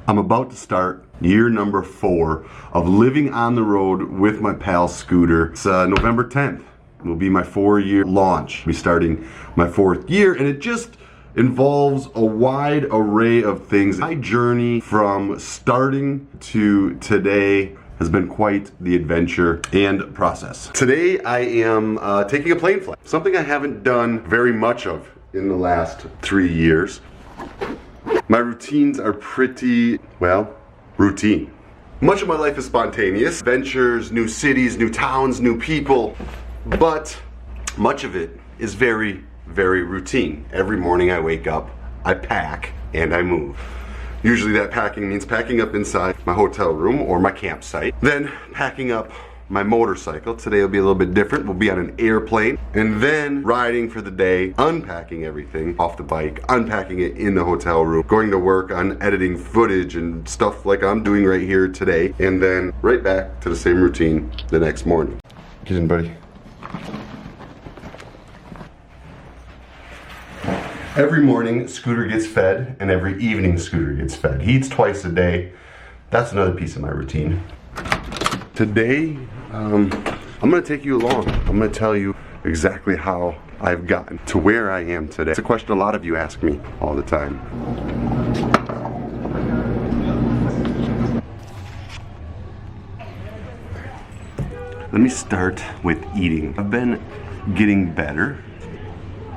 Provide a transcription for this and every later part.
I'm about to start year number 4 of living on the road with my pal Scooter. It's November 10th. It will be my 4-year launch. I'll be starting my 4th year, and it just involves a wide array of things. My journey from starting to today has been quite the adventure and process. Today I am taking a plane flight, something I haven't done very much of in the last 3 years. My routines are pretty, well, routine. Much of my life is spontaneous. Adventures, new cities, new towns, new people, but much of it is very, very routine. Every morning I wake up, I pack, and I move. Usually that packing means packing up inside my hotel room or my campsite, then packing up my motorcycle. Today will be a little bit different. We'll be on an airplane, and then riding for the day, unpacking everything off the bike, unpacking it in the hotel room, going to work on editing footage and stuff like I'm doing right here today, and then right back to the same routine the next morning. Get in, buddy. Every morning, Scooter gets fed, and every evening, Scooter gets fed. He eats twice a day. That's another piece of my routine. Today, I'm gonna take you along. I'm gonna tell you exactly how I've gotten to where I am today. It's a question a lot of you ask me all the time. Let me start with eating. I've been getting better.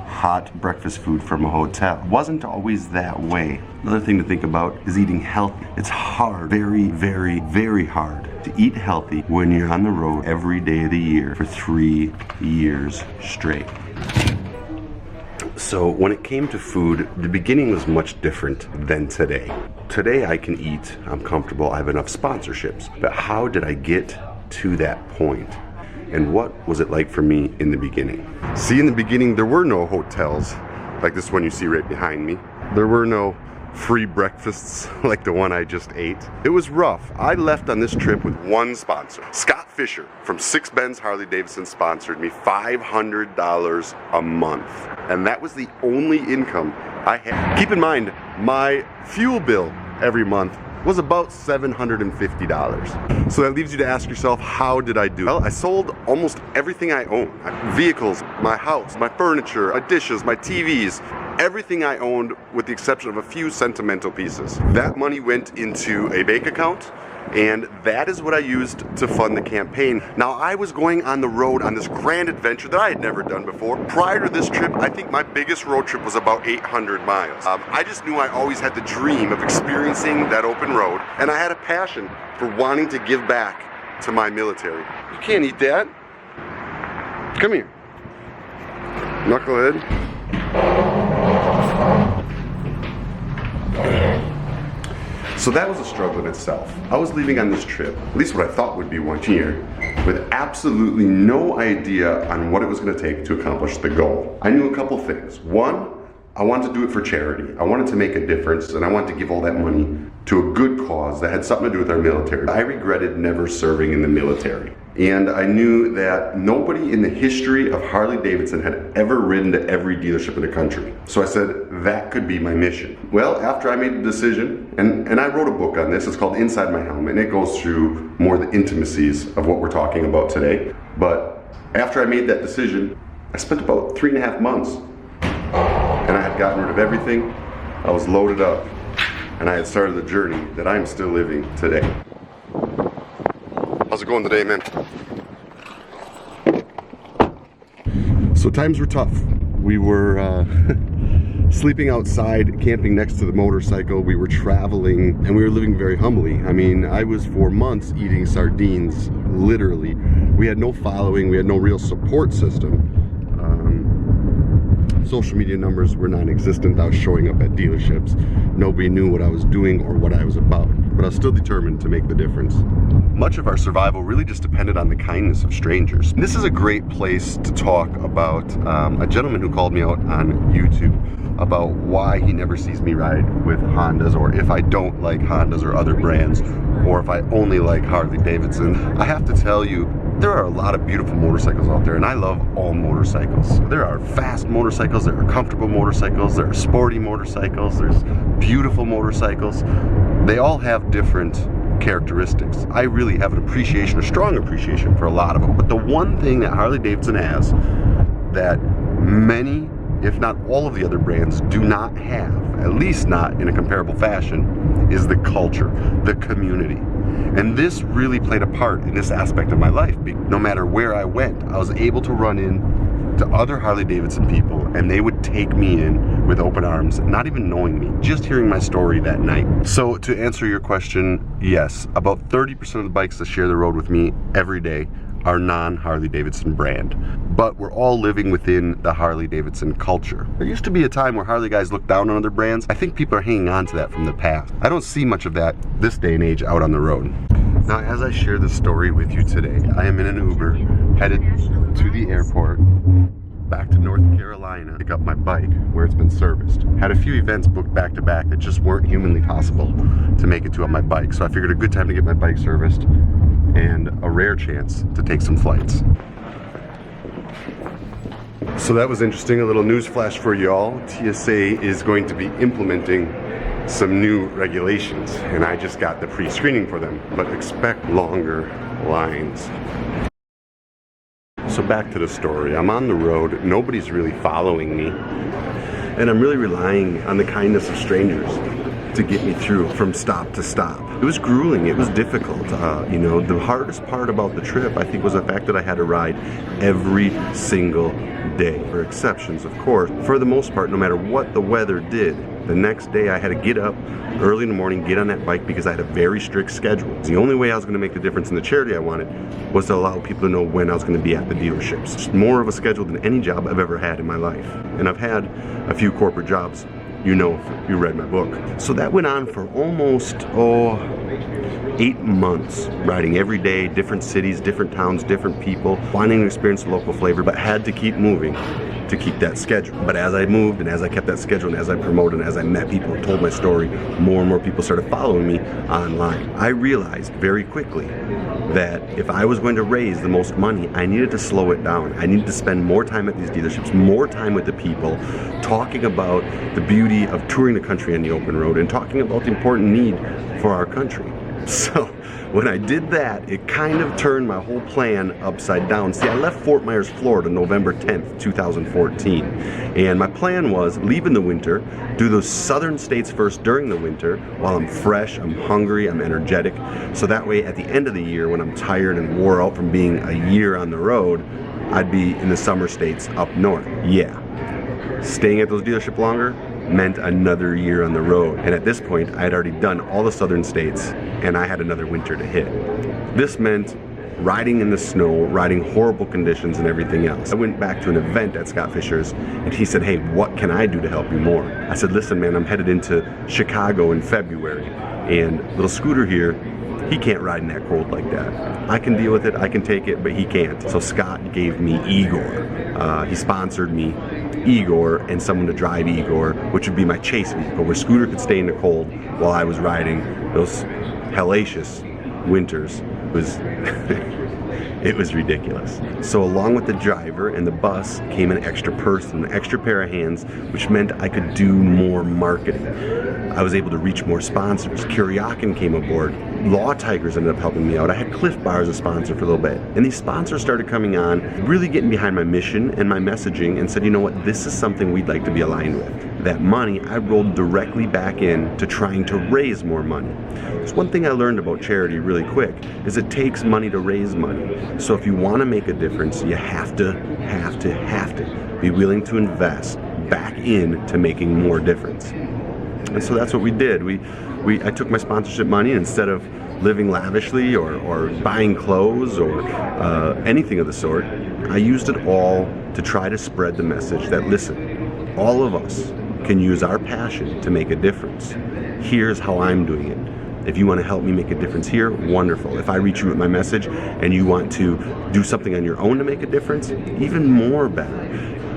Hot breakfast food from a hotel wasn't always that way. Another thing to think about is eating healthy. It's hard, very, very, very hard to eat healthy when you're on the road every day of the year for 3 years straight. So when it came to food, the beginning was much different than today. Today I can eat, I'm comfortable, I have enough sponsorships. But how did I get to that point? And what was it like for me in the beginning? See, in the beginning, there were no hotels like this one you see right behind me. There were no free breakfasts like the one I just ate. It was rough. I left on this trip with one sponsor. Scott Fisher from Six Ben's Harley-Davidson sponsored me $500 a month. And that was the only income I had. Keep in mind, my fuel bill every month was about $750. So that leaves you to ask yourself, how did I do? Well, I sold almost everything I own. Vehicles, my house, my furniture, my dishes, my TVs, everything I owned with the exception of a few sentimental pieces. That money went into a bank account, and that is what I used to fund the campaign. Now, I was going on the road on this grand adventure that I had never done before. Prior to this trip, I think my biggest road trip was about 800 miles. I just knew I always had the dream of experiencing that open road, and I had a passion for wanting to give back to my military. You can't eat that. Come here. Knucklehead. So that was a struggle in itself. I was leaving on this trip, at least what I thought would be 1 year, with absolutely no idea on what it was going to take to accomplish the goal. I knew a couple things. One, I wanted to do it for charity. I wanted to make a difference, and I wanted to give all that money to a good cause that had something to do with our military. I regretted never serving in the military. And I knew that nobody in the history of Harley-Davidson had ever ridden to every dealership in the country. So I said, that could be my mission. Well, after I made the decision, and I wrote a book on this, it's called Inside My Helmet, and it goes through more of the intimacies of what we're talking about today. But after I made that decision, I spent about 3.5 months, and I had gotten rid of everything. I was loaded up, and I had started the journey that I'm still living today. How's it going today, man? So times were tough. We were sleeping outside, camping next to the motorcycle. We were traveling, and we were living very humbly. I mean, I was for months eating sardines, literally. We had no following, we had no real support system. Social media numbers were non-existent. I was showing up at dealerships. Nobody knew what I was doing or what I was about, but I was still determined to make the difference. Much of our survival really just depended on the kindness of strangers. This is a great place to talk about a gentleman who called me out on YouTube about why he never sees me ride with Hondas, or if I don't like Hondas or other brands, or if I only like Harley-Davidson. I have to tell you, There are a lot of beautiful motorcycles out there, and I love all motorcycles. There are fast motorcycles, there are comfortable motorcycles, there are sporty motorcycles, there's beautiful motorcycles. They all have different characteristics. I really have an appreciation, a strong appreciation for a lot of them. But the one thing that Harley-Davidson has that many, if not all of the other brands do not have, at least not in a comparable fashion, is the culture, the community. And this really played a part in this aspect of my life. No matter where I went, I was able to run in to other Harley-Davidson people, and they would take me in with open arms, not even knowing me, just hearing my story that night. So to answer your question, yes, about 30% of the bikes that share the road with me every day are non-Harley-Davidson brand. But we're all living within the Harley-Davidson culture. There used to be a time where Harley guys looked down on other brands. I think people are hanging on to that from the past. I don't see much of that this day and age out on the road. Now, as I share this story with you today, I am in an Uber, headed to the airport, back to North Carolina, pick up my bike where it's been serviced. Had a few events booked back to back that just weren't humanly possible to make it to on my bike. So I figured a good time to get my bike serviced and a rare chance to take some flights. So that was interesting. A little news flash for y'all. TSA is going to be implementing some new regulations, and I just got the pre-screening for them, but expect longer lines. So back to the story. I'm on the road, nobody's really following me, and I'm really relying on the kindness of strangers to get me through from stop to stop. It was grueling, it was difficult. You know, the hardest part about the trip, I think, was the fact that I had to ride every single day. For exceptions, of course. For the most part, no matter what the weather did, the next day I had to get up early in the morning, get on that bike, because I had a very strict schedule. The only way I was going to make the difference in the charity I wanted was to allow people to know when I was going to be at the dealerships. It's more of a schedule than any job I've ever had in my life. And I've had a few corporate jobs, you know, if you read my book. So that went on for almost, 8 months, riding every day, different cities, different towns, different people, wanting to experience the local flavor, but had to keep moving to keep that schedule. But as I moved and as I kept that schedule and as I promoted and as I met people and told my story, more and more people started following me online. I realized very quickly that if I was going to raise the most money, I needed to slow it down. I needed to spend more time at these dealerships, more time with the people, talking about the beauty of touring the country on the open road and talking about the important need for our country. So when I did that, it kind of turned my whole plan upside down. See, I left Fort Myers, Florida, November 10th, 2014. And my plan was leave in the winter, do those southern states first during the winter while I'm fresh, I'm hungry, I'm energetic. So that way at the end of the year, when I'm tired and wore out from being a year on the road, I'd be in the summer states up north. Yeah. Staying at those dealerships longer meant another year on the road. And at this point, I had already done all the southern states and I had another winter to hit. This meant riding in the snow, riding horrible conditions and everything else. I went back to an event at Scott Fisher's and he said, hey, what can I do to help you more? I said, listen, man, I'm headed into Chicago in February and little Scooter here, he can't ride in that cold like that. I can deal with it, I can take it, but he can't. So Scott gave me Igor. He sponsored me Igor and someone to drive Igor, which would be my chase vehicle, where Scooter could stay in the cold while I was riding those hellacious winters. It was ridiculous. So along with the driver and the bus came an extra person, an extra pair of hands, which meant I could do more marketing. I was able to reach more sponsors. Kuryakyn came aboard. Law Tigers ended up helping me out. I had Cliff Bar as a sponsor for a little bit. And these sponsors started coming on, really getting behind my mission and my messaging and said, you know what, this is something we'd like to be aligned with. That money I rolled directly back in to trying to raise more money. There's one thing I learned about charity really quick, is it takes money to raise money. So if you want to make a difference, you have to be willing to invest back into making more difference. And so that's what we did. I took my sponsorship money, and instead of living lavishly or buying clothes or anything of the sort, I used it all to try to spread the message that, listen, all of us can use our passion to make a difference. Here's how I'm doing it. If you want to help me make a difference here, wonderful. If I reach you with my message and you want to do something on your own to make a difference, even more better.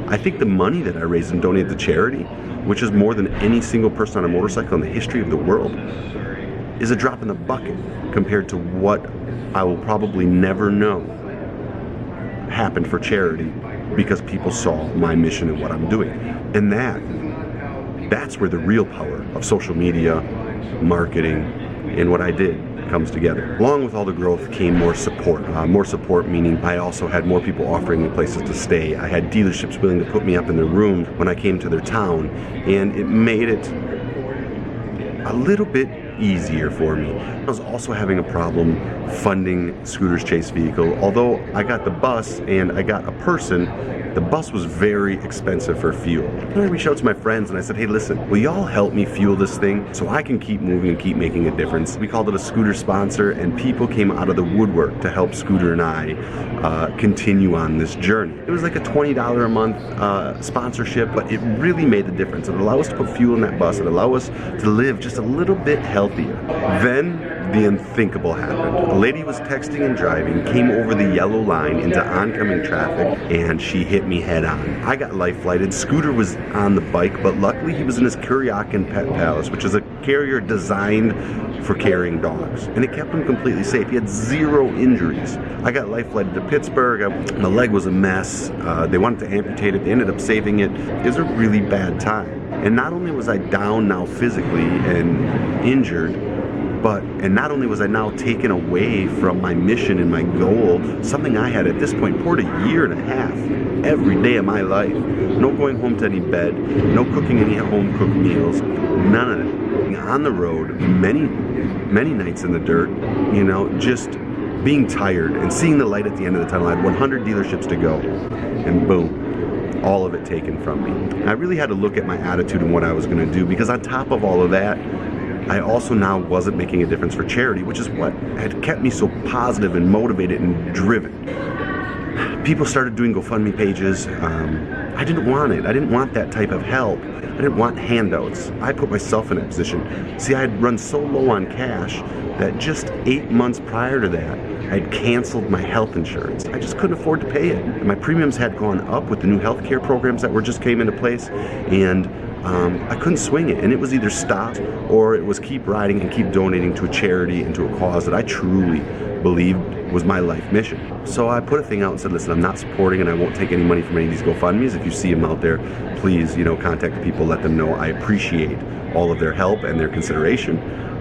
I think the money that I raise and donate to charity, which is more than any single person on a motorcycle in the history of the world, is a drop in the bucket compared to what I will probably never know happened for charity because people saw my mission and what I'm doing. And that's where the real power of social media, marketing, and what I did comes together. Along with all the growth came more support. More support meaning I also had more people offering me places to stay. I had dealerships willing to put me up in their room when I came to their town, and it made it a little bit easier for me. I was also having a problem funding Scooter's chase vehicle. Although I got the bus and I got a person, the bus was very expensive for fuel. And I reached out to my friends and I said, hey listen, will y'all help me fuel this thing so I can keep moving and keep making a difference? We called it a Scooter sponsor, and people came out of the woodwork to help Scooter and I continue on this journey. It was like a $20 a month sponsorship, but it really made the difference. It allowed us to put fuel in that bus. It allowed us to live just a little bit healthier. Then the unthinkable happened. A lady was texting and driving, came over the yellow line into oncoming traffic, and she hit me head on. I got life flighted. Scooter was on the bike, but luckily he was in his Kuryakyn Pet Palace, which is a carrier designed for carrying dogs, and it kept him completely safe. He had 0 injuries. I got life flighted to Pittsburgh. My leg was a mess. They wanted to amputate it. They ended up saving it. It was a really bad time. And not only was I down now physically and injured, and not only was I now taken away from my mission and my goal, something I had at this point poured a year and a half every day of my life. No going home to any bed, no cooking any home-cooked meals, none of it. On the road, many nights in the dirt, you know, just being tired and seeing the light at the end of the tunnel. I had 100 dealerships to go, and boom, all of it taken from me. I really had to look at my attitude and what I was going to do, because on top of all of that, I also now wasn't making a difference for charity, which is what had kept me so positive and motivated and driven. People started doing GoFundMe pages. I didn't want it. I didn't want that type of help. I didn't want handouts. I put myself in that position. See, I had run so low on cash that just 8 months prior to that, I had canceled my health insurance. I just couldn't afford to pay it. And my premiums had gone up with the new healthcare programs that just came into place, and I couldn't swing it. And it was either stop or it was keep riding and keep donating to a charity and to a cause that I truly believed was my life mission. So I put a thing out and said, listen, I'm not supporting and I won't take any money from any of these GoFundMes. If you see them out there, please, you know, contact the people, let them know I appreciate all of their help and their consideration,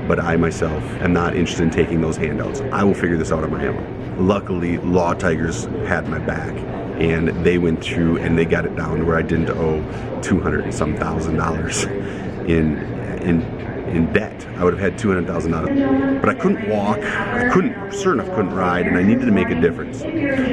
but I myself am not interested in taking those handouts. I will figure this out on my own. Luckily, Law Tigers had my back, and they went through and they got it down to where I didn't owe $200 and some thousand in debt. I would have had $200,000, but I couldn't walk. Sure enough, couldn't ride, and I needed to make a difference.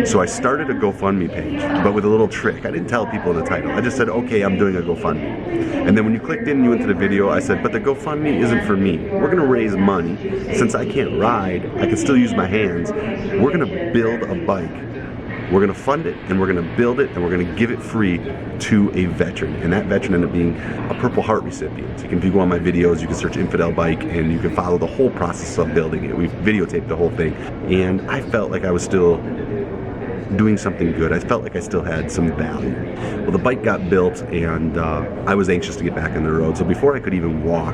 So I started a GoFundMe page, but with a little trick. I didn't tell people in the title. I just said, okay, I'm doing a GoFundMe. And then when you clicked in and you went to the video, I said, but the GoFundMe isn't for me. We're gonna raise money. Since I can't ride, I can still use my hands. We're gonna build a bike. We're gonna fund it, and we're gonna build it, and we're gonna give it free to a veteran. And that veteran ended up being a Purple Heart recipient. So if you go on my videos, you can search Infidel Bike, and you can follow the whole process of building it. We've videotaped the whole thing. And I felt like I was still doing something good. I felt like I still had some value. Well, the bike got built, and I was anxious to get back on the road. So before I could even walk,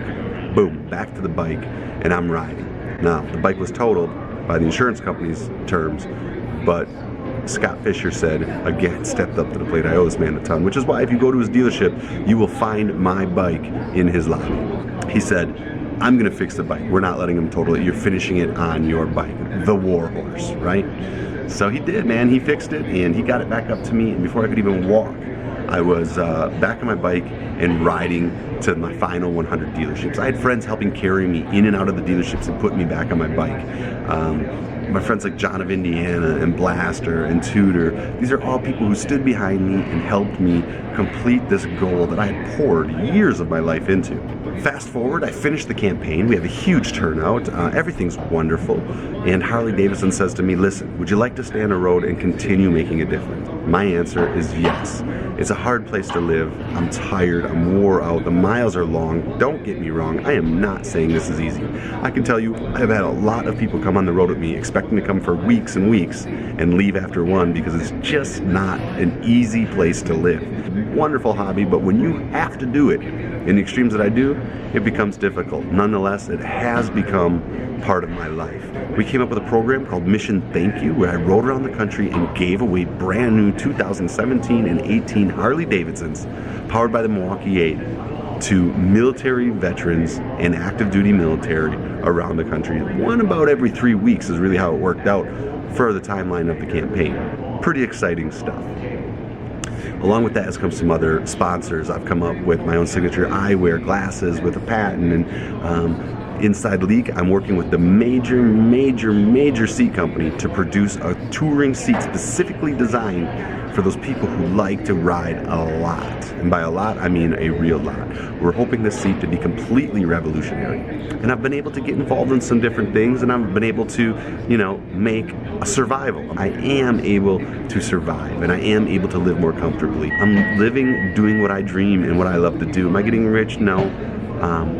boom, back to the bike, and I'm riding. Now, the bike was totaled by the insurance company's terms, but Scott Fisher said, again, stepped up to the plate. I owe this man a ton, which is why if you go to his dealership, you will find my bike in his lobby. He said, I'm gonna fix the bike. We're not letting him total it. You're finishing it on your bike, the Warhorse, right? So he did, man. He fixed it, and he got it back up to me, and before I could even walk, I was back on my bike and riding to my final 100 dealerships. I had friends helping carry me in and out of the dealerships and put me back on my bike. My friends like John of Indiana and Blaster and Tudor, these are all people who stood behind me and helped me complete this goal that I had poured years of my life into. Fast forward, I finished the campaign. We have a huge turnout. Everything's wonderful. And Harley-Davidson says to me, listen, would you like to stay on the road and continue making a difference? My answer is yes. It's a hard place to live. I'm tired. I'm wore out. The miles are long. Don't get me wrong. I am not saying this is easy. I can tell you I've had a lot of people come on the road with me expecting to come for weeks and weeks and leave after one because it's just not an easy place to live. Wonderful hobby, but when you have to do it in the extremes that I do, it becomes difficult. Nonetheless, it has become part of my life. We came up with a program called Mission Thank You, where I rode around the country and gave away brand new 2017 and 18 Harley-Davidsons powered by the Milwaukee 8 to military veterans and active duty military around the country. One about every 3 weeks is really how it worked out for the timeline of the campaign. Pretty exciting stuff. Along with that has come some other sponsors. I've come up with my own signature eyewear glasses with a patent, and inside Leak, I'm working with the major seat company to produce a touring seat specifically designed for those people who like to ride a lot. And by a lot, I mean a real lot. We're hoping this seat to be completely revolutionary. And I've been able to get involved in some different things, and I've been able to, you know, make a survival. I am able to survive, and I am able to live more comfortably. I'm living, doing what I dream and what I love to do. Am I getting rich? No.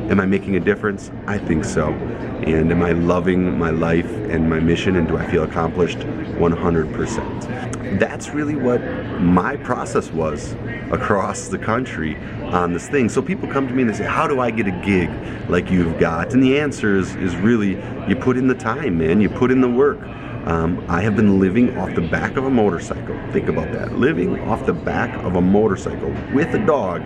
Am I making a difference? I think so. And am I loving my life and my mission, and do I feel accomplished? 100%. That's really what my process was across the country on this thing. So people come to me and they say, how do I get a gig like you've got? And the answer is really, you put in the time, man. You put in the work. I have been living off the back of a motorcycle. Think about that. Living off the back of a motorcycle with a dog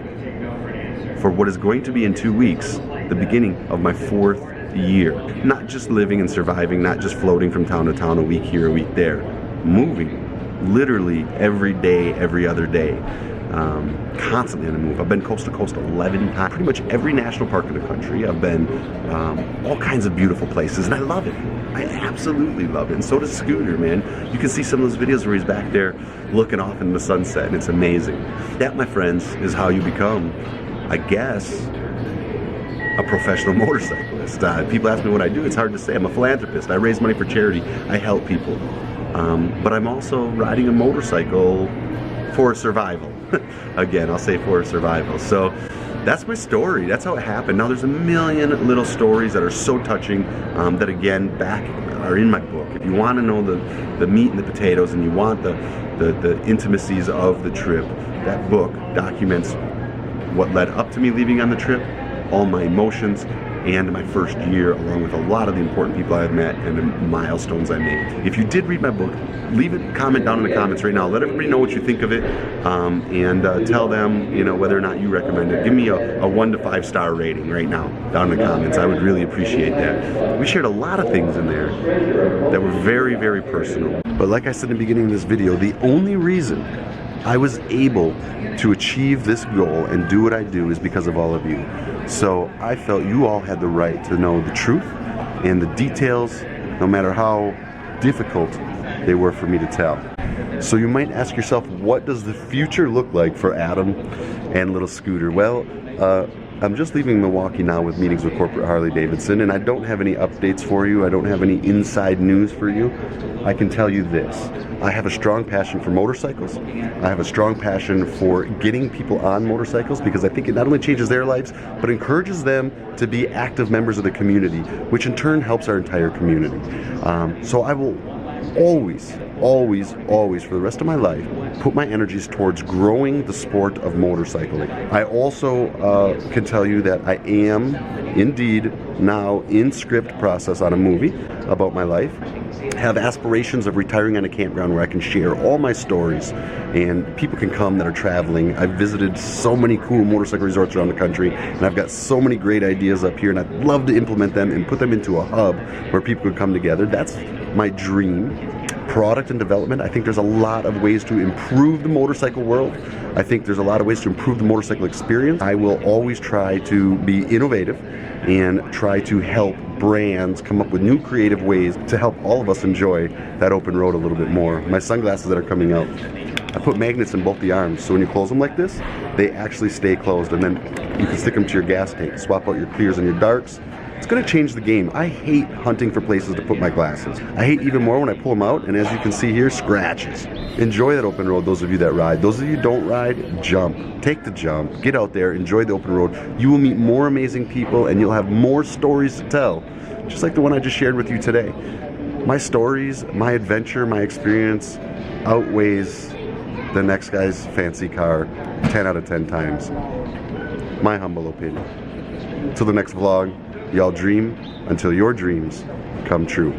for what is going to be in 2 weeks, the beginning of my 4th year. Not just living and surviving, not just floating from town to town, a week here, a week there. Moving, literally every day, every other day. Constantly on the move. I've been coast to coast 11 times, pretty much every national park in the country. I've been all kinds of beautiful places, and I love it. I absolutely love it, and so does Scooter, man. You can see some of those videos where he's back there looking off in the sunset, and it's amazing. That, my friends, is how you become, I guess, a professional motorcyclist. People ask me what I do. It's hard to say. I'm a philanthropist. I raise money for charity. I help people. But I'm also riding a motorcycle for survival. Again, I'll say for survival. So that's my story. That's how it happened. Now there's a million little stories that are so touching that, again, back are in my book. If you want to know the meat and the potatoes, and you want the intimacies of the trip, that book documents what led up to me leaving on the trip, all my emotions, and my first year, along with a lot of the important people I've met and the milestones I made. If you did read my book, leave a comment down in the comments right now. Let everybody know what you think of it, and tell them, you know, whether or not you recommend it. Give me a 1 to 5 star rating right now down in the comments. I would really appreciate that. We shared a lot of things in there that were very personal. But like I said in the beginning of this video, the only reason I was able to achieve this goal and do what I do is because of all of you. So I felt you all had the right to know the truth and the details, no matter how difficult they were for me to tell. So you might ask yourself, what does the future look like for Adam and little Scooter? Well, I'm just leaving Milwaukee now with meetings with corporate Harley-Davidson, and I don't have any updates for you. I don't have any inside news for you. I can tell you this. I have a strong passion for motorcycles. I have a strong passion for getting people on motorcycles, because I think it not only changes their lives, but encourages them to be active members of the community, which in turn helps our entire community. So I will always, for the rest of my life, put my energies towards growing the sport of motorcycling. I also can tell you that I am indeed now in script process on a movie about my life. Have aspirations of retiring on a campground where I can share all my stories and people can come that are traveling. I've visited so many cool motorcycle resorts around the country, and I've got so many great ideas up here, and I'd love to implement them and put them into a hub where people could come together. That's my dream. Product and development, I think there's a lot of ways to improve the motorcycle world. I think there's a lot of ways to improve the motorcycle experience. I will always try to be innovative and try to help brands come up with new creative ways to help all of us enjoy that open road a little bit more. My sunglasses that are coming out, I put magnets in both the arms, so when you close them like this, they actually stay closed, and then you can stick them to your gas tank, swap out your clears and your darks. It's going to change the game. I hate hunting for places to put my glasses. I hate even more when I pull them out, and as you can see here, scratches. Enjoy that open road, those of you that ride. Those of you who don't ride, jump. Take the jump. Get out there. Enjoy the open road. You will meet more amazing people, and you'll have more stories to tell, just like the one I just shared with you today. My stories, my adventure, my experience outweighs the next guy's fancy car 10 out of 10 times. My humble opinion. Till the next vlog. y'all dream until your dreams come true.